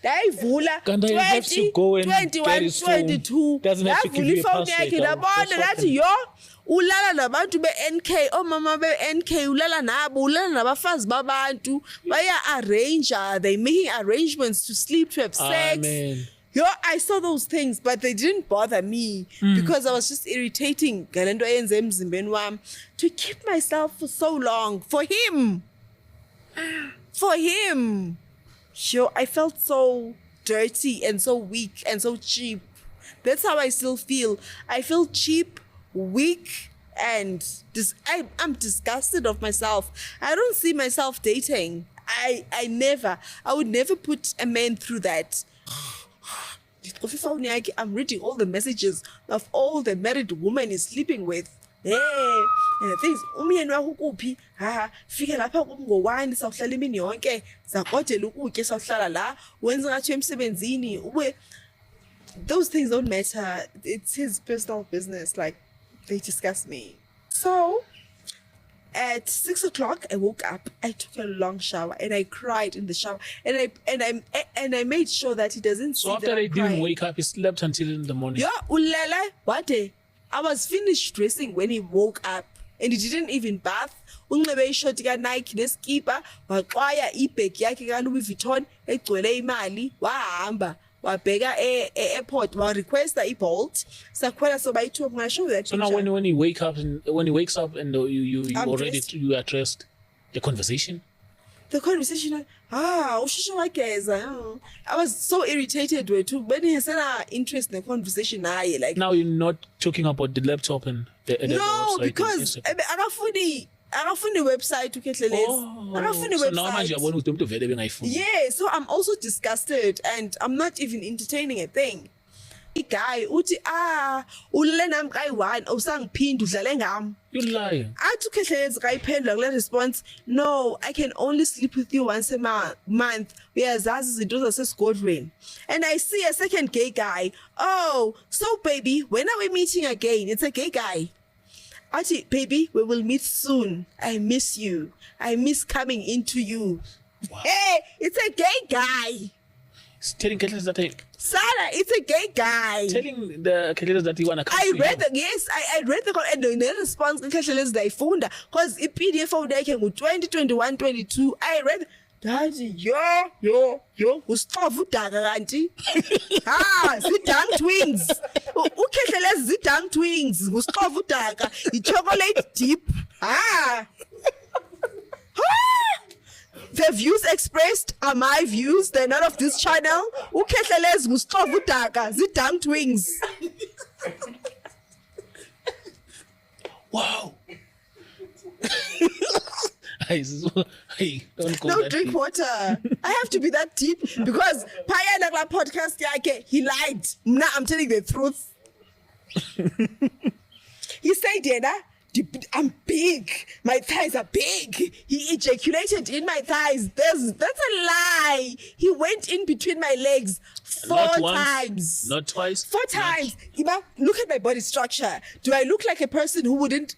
Ndayivula Kanti you have to go and 21, get his phone. 22. Doesn't have to give you a Ndavula ifowuni password. yakhe ndabona ndathi yo ulala nabantu be-NK, omama be-NK ulala nabo, ulala nabafazi babantu. Baya-arranger, they making arrangements to sleep, to have sex. Amen. Yo, I saw those things, but they didn't bother me because I was just irritating galento eyenze emzimbeni wami to keep myself for so long for him. For him. Yo, I felt so dirty and so weak and so cheap. That's how I still feel. I feel cheap, weak, and I'm disgusted of myself. I don't see myself dating. I would never put a man through that. I'm reading all the messages of all the married women he's sleeping with. Hey, and the things umyeni wakho kuphi? Fike lapha kum ngo-1 sawuhlala imini yonke. Sakodela ukutya sawuhlala la. Wenza ngathi emsebenzini. Those things don't matter. It's his personal business. Like, they disgust me. So at 6 o'clock, I woke up. I took a long shower and I cried in the shower. And I made sure that he doesn't see So after he didn't wake up, he slept until in the morning. Yeah, ulala. What day? I was finished dressing when he woke up, and he didn't even bath. Unxibe ishoti kaNike neskipa, waxwaya ibag yakhe kaLouis Vuitton egcwele imali, wahamba. Wabheka e-airport, wa-requesta i-Bolt. Sakhwela so by 2 o'clock. Show that. So now when he wakes up and you already you are dressed, the conversation. Usheshe wageza. I was so irritated too. When he said interest in the conversation, like now you're not talking about the laptop and the no, website. because akafuni website ukhehlelezi. Akafuni So now manje yabona ukuthi umuntu vele bengayifuni. Yeah, so I'm also disgusted and I'm not even entertaining a thing. Guy uthi ulele nami kayi-1 awusangiphinda udlale ngami. You lie. Athi ukhehlelezi kayiphendula kule response, no, I can only sleep with you once a month. Uyazazi izinto zasesigodlweni. And I see a second gay guy. Oh, so baby, when are we meeting again? It's a gay guy. Auntie, baby, we will meet soon. I miss you. I miss coming into you. Wow. Hey, it's a gay guy. He's telling Khehlelezi that Sarah, it's a gay guy. telling the Khehlelezi that he wanna come. I read and the response Khehlelezi ndayifunda because i-PDF folder yakhe ngo-2021, 22. I read Daddy, yo, usixova udaka kanti. Zidang twins. Ukhehlelezi zidang twins, usixova udaka, i-chocolate dip. The views expressed are my views. They're not of this channel. Ukhehlelezi usixova udaka, zidang twins. Wow. Hey, don't go. No, that drink deep. water. I have to be that deep because Paya Nagla podcast yake, he lied. Now I'm telling the truth. He said, Dana, I'm big. My thighs are big. He ejaculated in my thighs. That's a lie. He went in between my legs 4 Not once, times. not twice. 4 times. Ima, look at my body structure. Do I look like a person who wouldn't